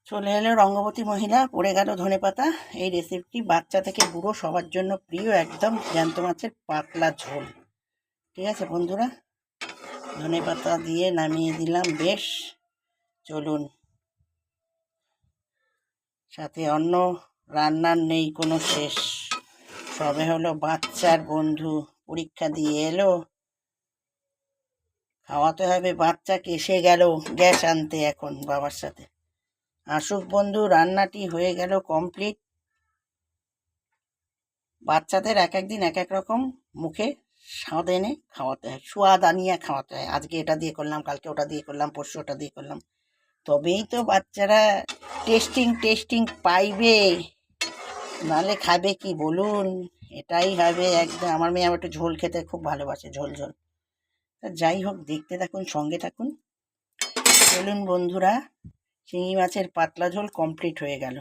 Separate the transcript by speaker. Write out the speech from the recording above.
Speaker 1: চলে এলো রঙ্গবতী মহিলা, পড়ে গেল ধনেপাতা। এই রেসিপিটি বাচ্চা থেকে বুড়ো সবার জন্য প্রিয়, একদম জ্যান্ত মাছের পাতলা ঝোল। ঠিক আছে বন্ধুরা, ধনেপাতা দিয়ে নামিয়ে দিলাম। বেশ, চলুন। সাথে অন্য রান্নার নেই কোনো শেষ। সবে হলো বাচ্চার বন্ধু, পরীক্ষা দিয়ে এলো, খাওয়াতে হবে বাচ্চাকে। এসে গেল গ্যাস আনতে এখন বাবার সাথে। আসুক বন্ধু, রান্নাটি হয়ে গেল কমপ্লিট। বাচ্চাদের এক একদিন এক এক রকম মুখে স্বাদ এনে খাওয়াতে হয়, স্বাদ আনিয়ে খাওয়াতে হয়। আজকে এটা দিয়ে করলাম, কালকে ওটা দিয়ে করলাম, পরশু ওটা দিয়ে করলাম, তবেই তো বাচ্চারা টেস্টিং পাইবে। নালে খাবে কি বলুন? এটাই হবে একদম। আমার মেয়ে আবার একটু ঝোল খেতে খুব ভালোবাসে, ঝোল ঝোল। যাই হোক, দেখতে থাকুন, সঙ্গে থাকুন। চলুন বন্ধুরা, শিঙি মাছের পাতলা ঝোল কমপ্লিট হয়ে গেল।